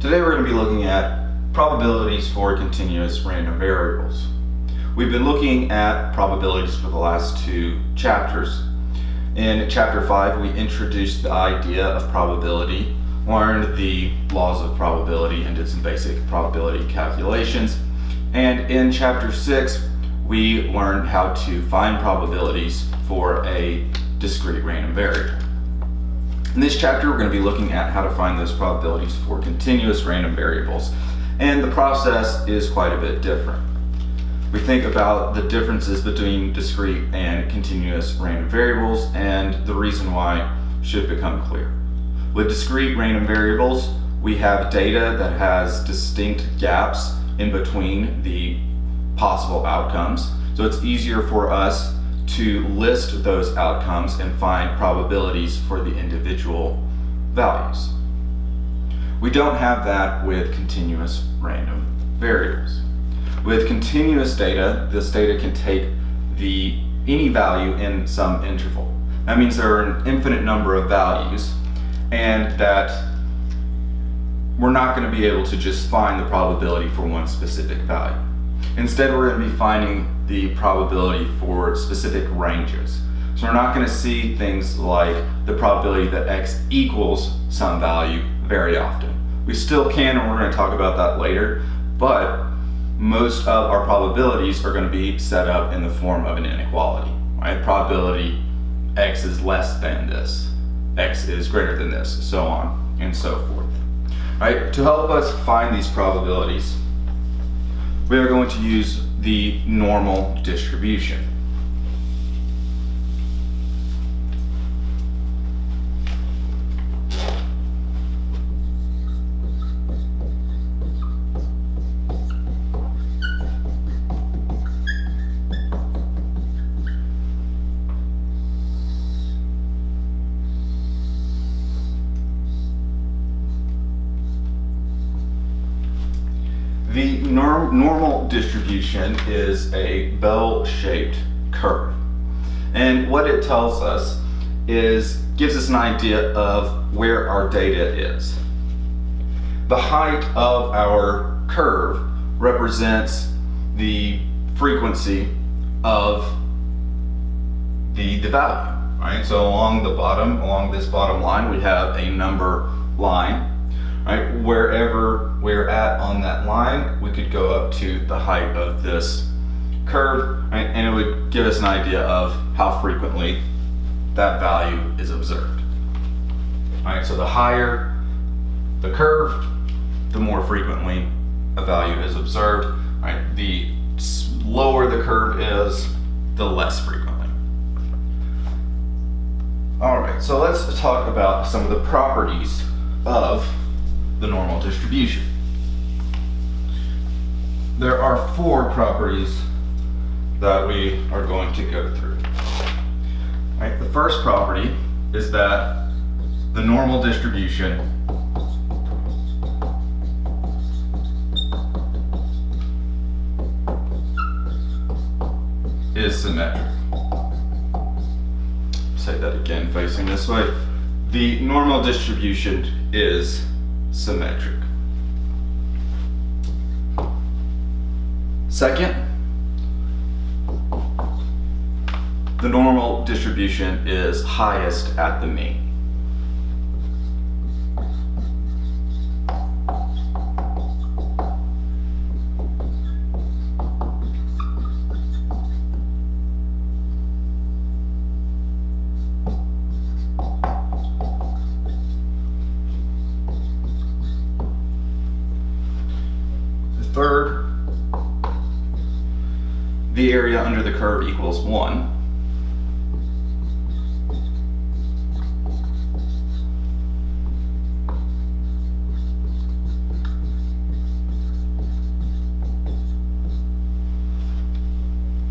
Today we're going to be looking at probabilities for continuous random variables. We've been looking at probabilities for the last two chapters. In chapter 5 we introduced the idea of probability, learned the laws of probability, and did some basic probability calculations. And in chapter 6 we learned how to find probabilities for a discrete random variable. In this chapter, we're going to be looking at how to find those probabilities for continuous random variables, and the process is quite a bit different. We think about the differences between discrete and continuous random variables, and the reason why should become clear. With discrete random variables, we have data that has distinct gaps in between the possible outcomes, so it's easier for us to list those outcomes and find probabilities for the individual values. We don't have that with continuous random variables. With continuous data, this data can take any value in some interval. That means there are an infinite number of values, and that we're not going to be able to just find the probability for one specific value. Instead, we're going to be finding the probability for specific ranges. So we're not going to see things like the probability that x equals some value very often. We still can, and we're going to talk about that later, but most of our probabilities are going to be set up in the form of an inequality, right? Probability x is less than this, x is greater than this, so on and so forth. Right? To help us find these probabilities, we are going to use the normal distribution. The normal distribution is a bell-shaped curve, and what it tells us gives us an idea of where our data is. The height of our curve represents the frequency of the value, right? So along this bottom line, we have a number line. Right, wherever we're at on that line, we could go up to the height of this curve, right, and it would give us an idea of how frequently that value is observed. Right, so the higher the curve, the more frequently a value is observed. Right, the lower the curve is, the less frequently. All right, so let's talk about some of the properties of the normal distribution. There are 4 properties that we are going to go through. Right, the first property is that the normal distribution is symmetric. Say that again facing this way. The normal distribution is symmetric. Second, the normal distribution is highest at the mean. Third, the area under the curve equals 1.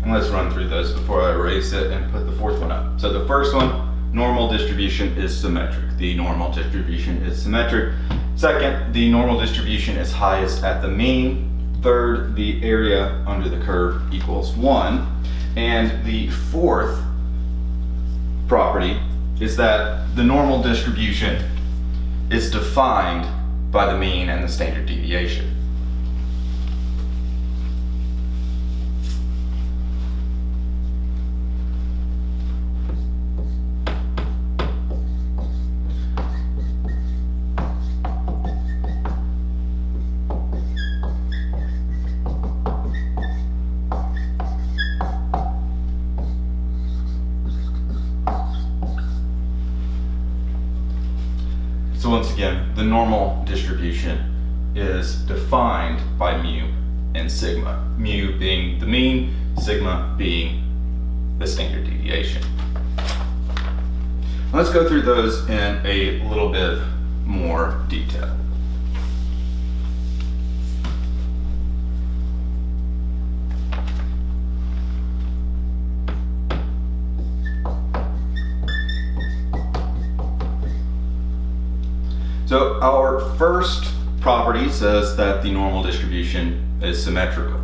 And let's run through those before I erase it and put the fourth one up. So the first one, normal distribution is symmetric. The normal distribution is symmetric. Second, the normal distribution is highest at the mean. Third, the area under the curve equals 1. And the fourth property is that the normal distribution is defined by the mean and the standard deviation. So once again, the normal distribution is defined by mu and sigma. Mu being the mean, sigma being the standard deviation. Let's go through those in a little bit more detail. So our first property says that the normal distribution is symmetrical.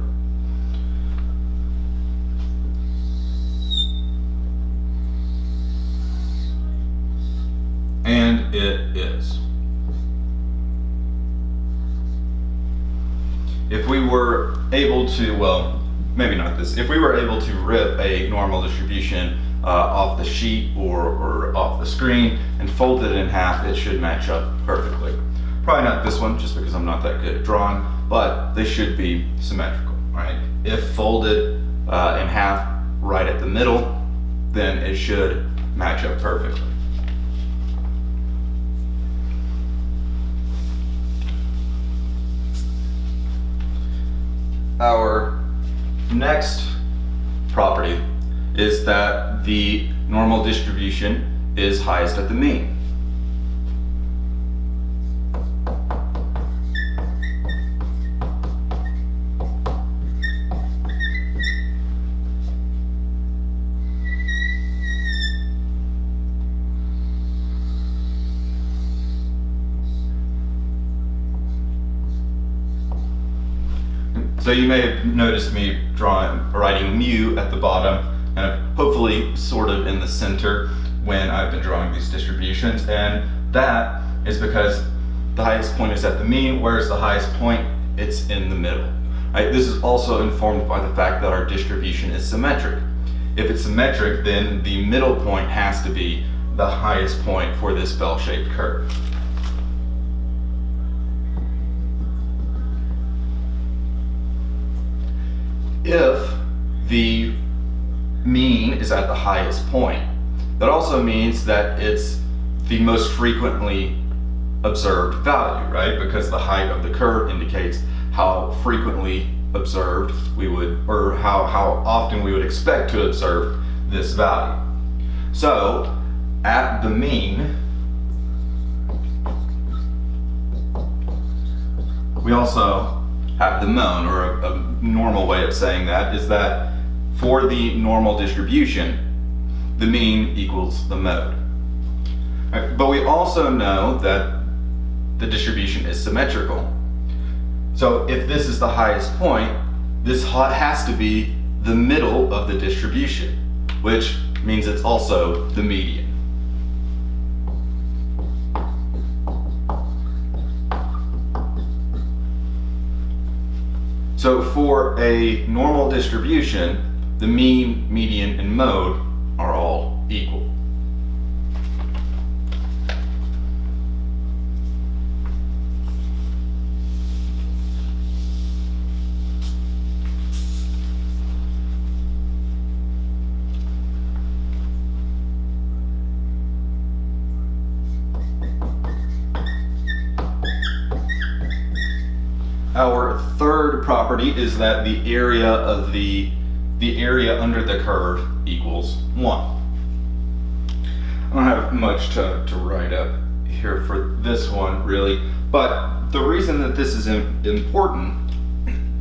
And it is. If we were able to, well, maybe not this, if we were able to rip a normal distribution off the sheet or off the screen and fold it in half, it should match up perfectly. Probably not this one, just because I'm not that good at drawing, but they should be symmetrical, right? If folded in half right at the middle, then it should match up perfectly. Our next property is that the normal distribution is highest at the mean. So you may have noticed me writing mu at the bottom, and hopefully sort of in the center when I've been drawing these distributions, and that is because the highest point is at the mean, whereas the highest point, it's in the middle. Right? This is also informed by the fact that our distribution is symmetric. If it's symmetric, then the middle point has to be the highest point for this bell-shaped curve. If the mean is at the highest point, that also means that it's the most frequently observed value, right? Because the height of the curve indicates how frequently observed we would, or how often we would expect to observe this value. So at the mean, we also have the mode, or a normal way of saying that is that for the normal distribution, the mean equals the mode. Right, but we also know that the distribution is symmetrical. So if this is the highest point, this has to be the middle of the distribution, which means it's also the median. So for a normal distribution, the mean, median, and mode are all equal. Our third property is that the area of the area under the curve equals 1. I don't have much to write up here for this one really, but the reason that this is important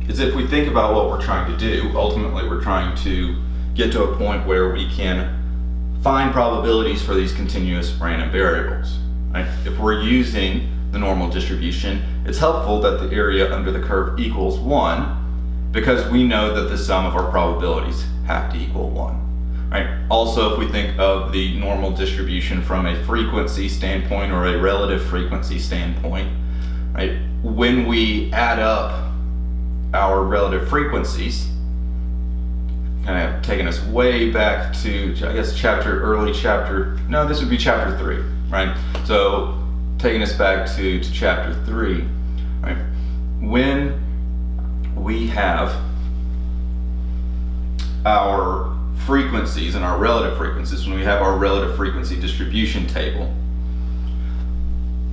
is if we think about what we're trying to do, ultimately we're trying to get to a point where we can find probabilities for these continuous random variables. Right? If we're using the normal distribution, it's helpful that the area under the curve equals 1 because we know that the sum of our probabilities have to equal 1. Right? Also, if we think of the normal distribution from a frequency standpoint or a relative frequency standpoint, right? When we add up our relative frequencies, kind of taking us way back to, I guess, this would be chapter 3, right? So taking us back to chapter 3, right? When we have our frequencies and our relative frequencies, when we have our relative frequency distribution table,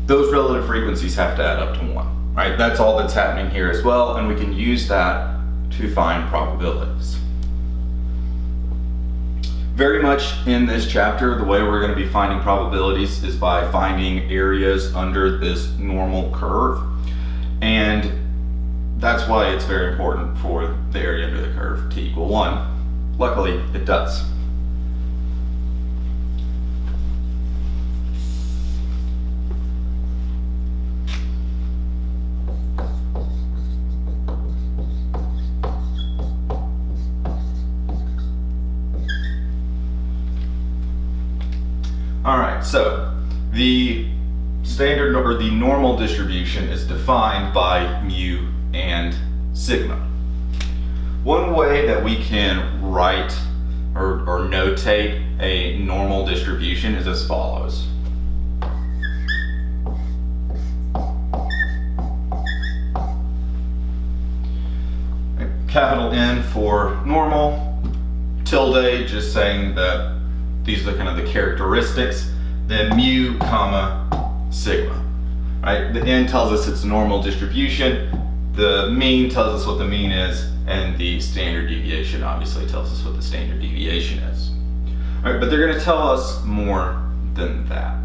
those relative frequencies have to add up to 1, right? That's all that's happening here as well, and we can use that to find probabilities. Very much in this chapter, the way we're going to be finding probabilities is by finding areas under this normal curve, and that's why it's very important for the area under the curve to equal 1. Luckily, it does. All right, so the standard or the normal distribution is defined by mu and sigma. One way that we can write or notate a normal distribution is as follows. Capital N for normal, tilde just saying that these are kind of the characteristics, then mu, comma, sigma, right? The n tells us it's a normal distribution, the mean tells us what the mean is, and the standard deviation obviously tells us what the standard deviation is. All right, but they're going to tell us more than that.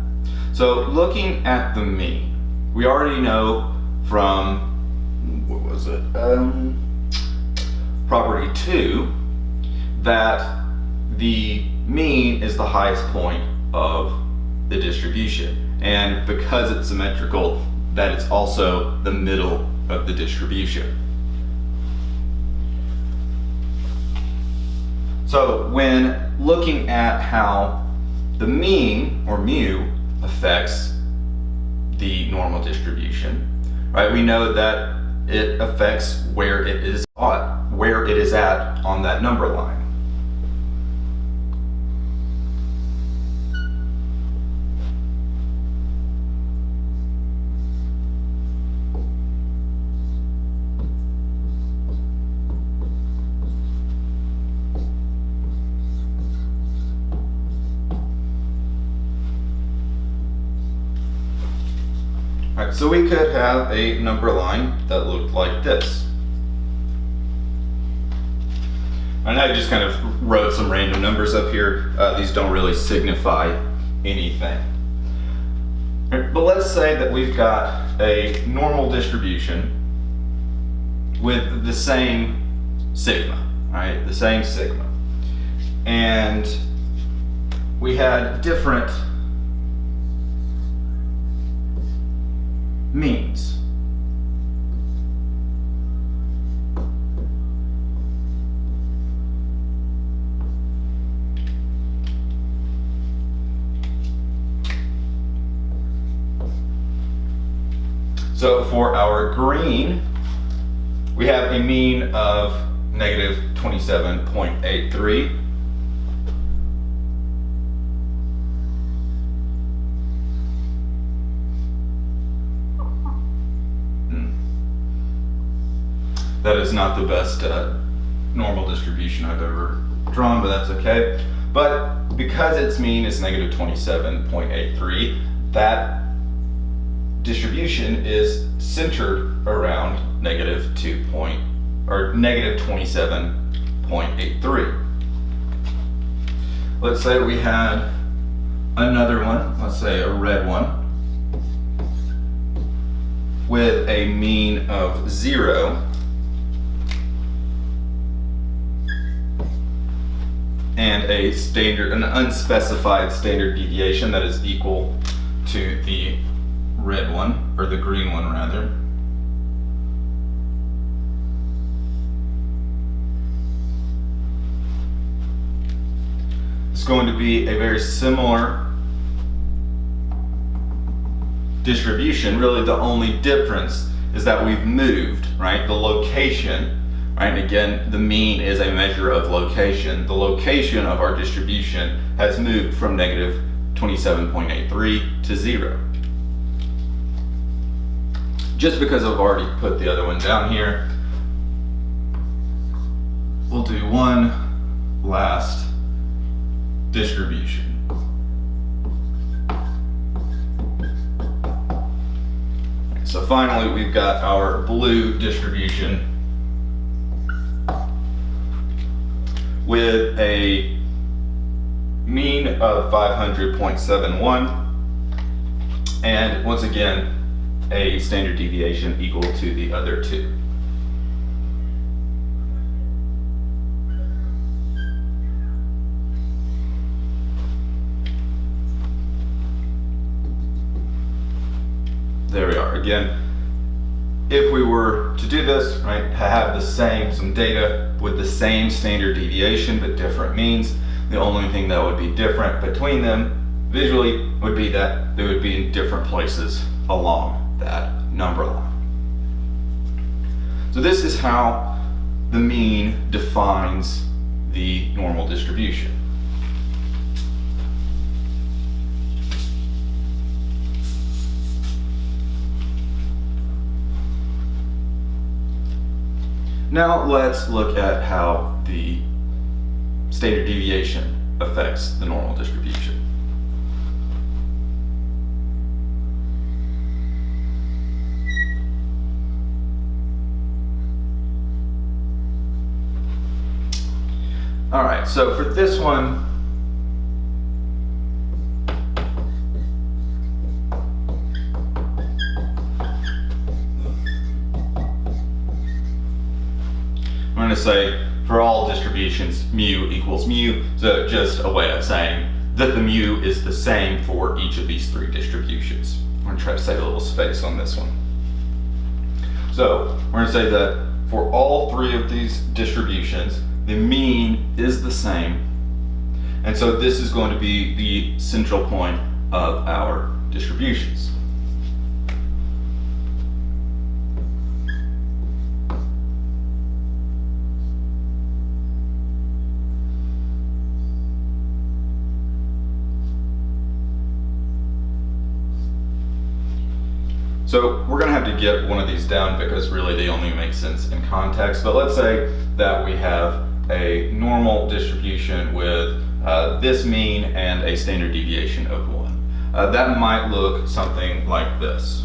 So looking at the mean, we already know from, what was it, property 2, that the mean is the highest point of the distribution, and because it's symmetrical, that it's also the middle of the distribution. So when looking at how the mean, or mu, affects the normal distribution, right, we know that it affects where it is at on that number line. Alright, so we could have a number line that looked like this. And I just kind of wrote some random numbers up here. These don't really signify anything. But let's say that we've got a normal distribution with the same sigma, right? The same sigma. And we had different means. So for our green, we have a mean of negative 27.83. That is not the best normal distribution I've ever drawn, but that's okay. But because its mean is negative 27.83, that distribution is centered around negative 27.83. Let's say we had another one, let's say a red one, with a mean of 0 and an unspecified standard deviation that is equal to the red one, or the green one rather. It's going to be a very similar distribution. Really the only difference is that we've moved, right? The location, right? And again, the mean is a measure of location. The location of our distribution has moved from negative 27.83 to 0. Just because I've already put the other one down here, we'll do one last distribution. So finally, we've got our blue distribution with a mean of 500.71, and once again, a standard deviation equal to the other two. There we are. Again, if we were to do this, right, have some data with the same standard deviation but different means, the only thing that would be different between them visually would be that they would be in different places along that number line. So this is how the mean defines the normal distribution. Now let's look at how the standard deviation affects the normal distribution. All right, so for this one, I'm going to say for all distributions, mu equals mu, so just a way of saying that the mu is the same for each of these three distributions. I'm going to try to save a little space on this one. So we're going to say that for all three of these distributions, the mean is the same, and so this is going to be the central point of our distributions. So we're going to have to get one of these down because really they only make sense in context, but let's say that we have a normal distribution with this mean and a standard deviation of 1. That might look something like this.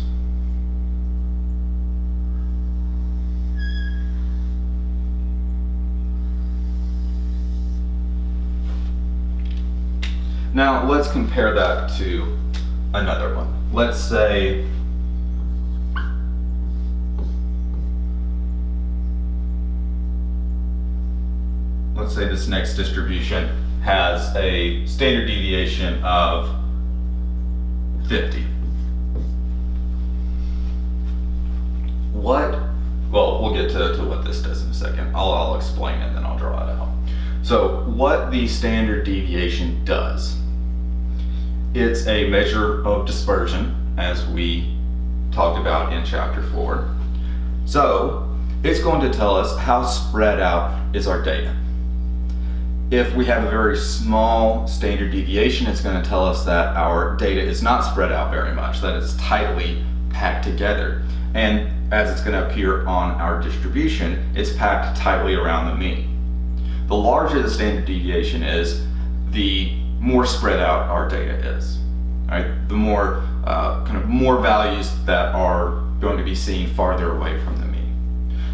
Now let's compare that to another one. Let's say this next distribution has a standard deviation of 50. Well, we'll get to what this does in a second. I'll explain it and then I'll draw it out. So what the standard deviation does, it's a measure of dispersion, as we talked about in chapter 4. So it's going to tell us how spread out is our data. If we have a very small standard deviation, it's going to tell us that our data is not spread out very much, that it's tightly packed together. And as it's going to appear on our distribution, it's packed tightly around the mean. The larger the standard deviation is, the more spread out our data is. Right? The more more values that are going to be seen farther away from the mean.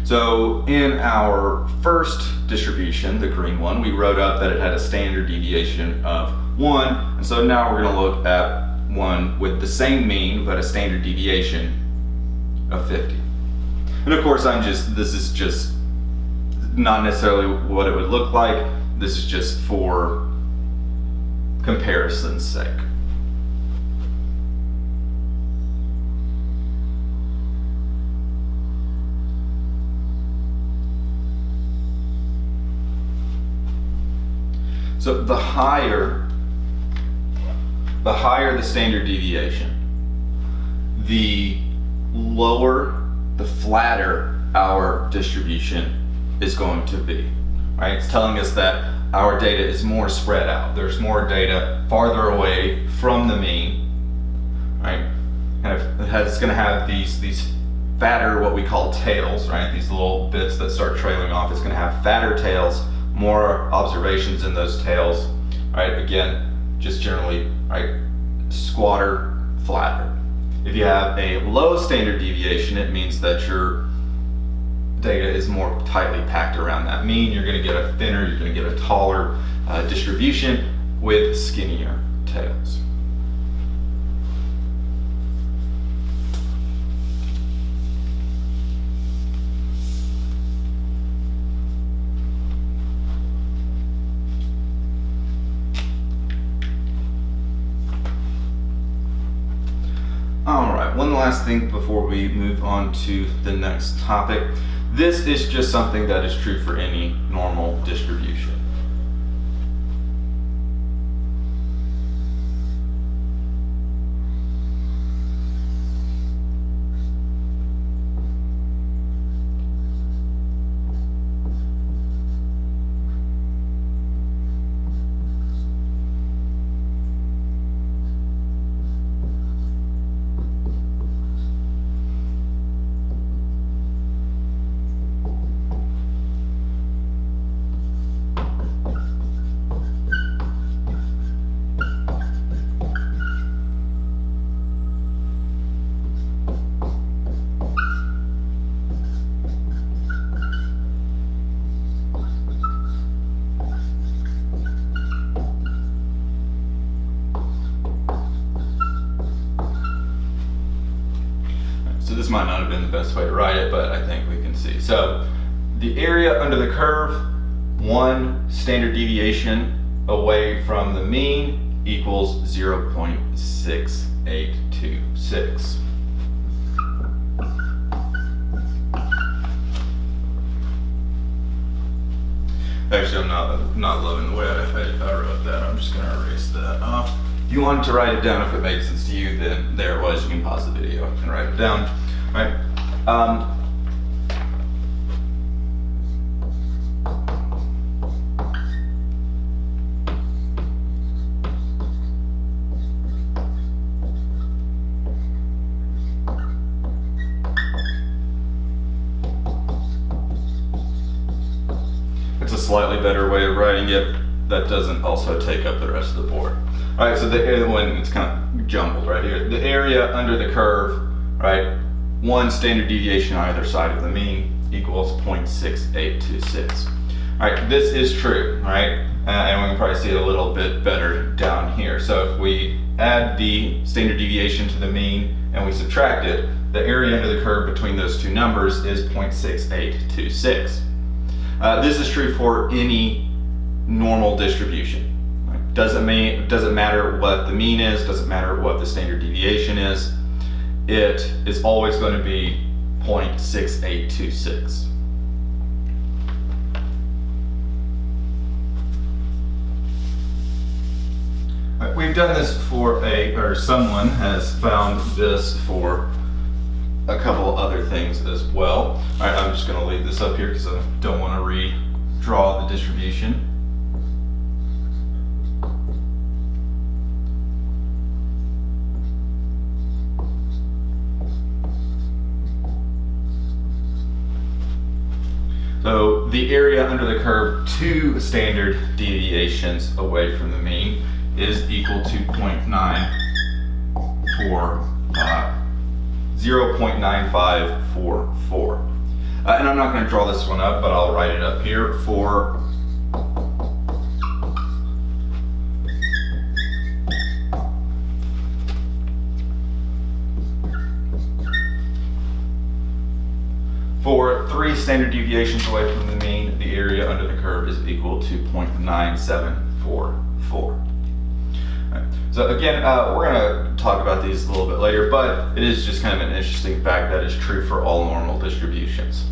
So in our first distribution, the green one, we wrote up that it had a standard deviation of 1, and so now we're going to look at one with the same mean but a standard deviation of 50. And of course this is just not necessarily what it would look like. This is just for comparison's sake. So the higher the standard deviation, the lower, the flatter our distribution is going to be, right? It's telling us that our data is more spread out. There's more data farther away from the mean, right? And it's going to have these fatter, what we call tails, right? These little bits that start trailing off. It's going to have fatter tails, more observations in those tails, right? Again, just generally, right? Squatter, flatter. If you have a low standard deviation, it means that your data is more tightly packed around that mean. You're going to get a thinner, you're going to get a taller distribution with skinnier tails. All right, one last thing before we move on to the next topic. This is just something that is true for any normal distribution. So this might not have been the best way to write it, but I think we can see. So the area under the curve, one standard deviation away from the mean equals 0.6826. Actually, I'm not loving the way I wrote that. I'm just gonna erase that off. If you wanted to write it down, if it made sense to you, then there it was. You can pause the video and write it down. All right. It's a slightly better way of writing it that doesn't also take up the rest of the board. All right, so the area one, it's kind of jumbled right here. The area under the curve, right? One standard deviation on either side of the mean equals 0.6826. All right, this is true, right? And we can probably see it a little bit better down here. So if we add the standard deviation to the mean and we subtract it, the area under the curve between those two numbers is 0.6826. This is true for any normal distribution. Doesn't matter what the mean is, doesn't matter what the standard deviation is. It is always going to be 0.6826. Right, we've done this for someone has found this for a couple other things as well. All right, I'm just going to leave this up here because I don't want to redraw the distribution. So the area under the curve, two standard deviations away from the mean, is equal to 0.9544. And I'm not going to draw this one up, but I'll write it up here for three standard deviations away from the mean, the area under the curve is equal to 0.9744. Right. So again, we're going to talk about these a little bit later, but it is just kind of an interesting fact that is true for all normal distributions.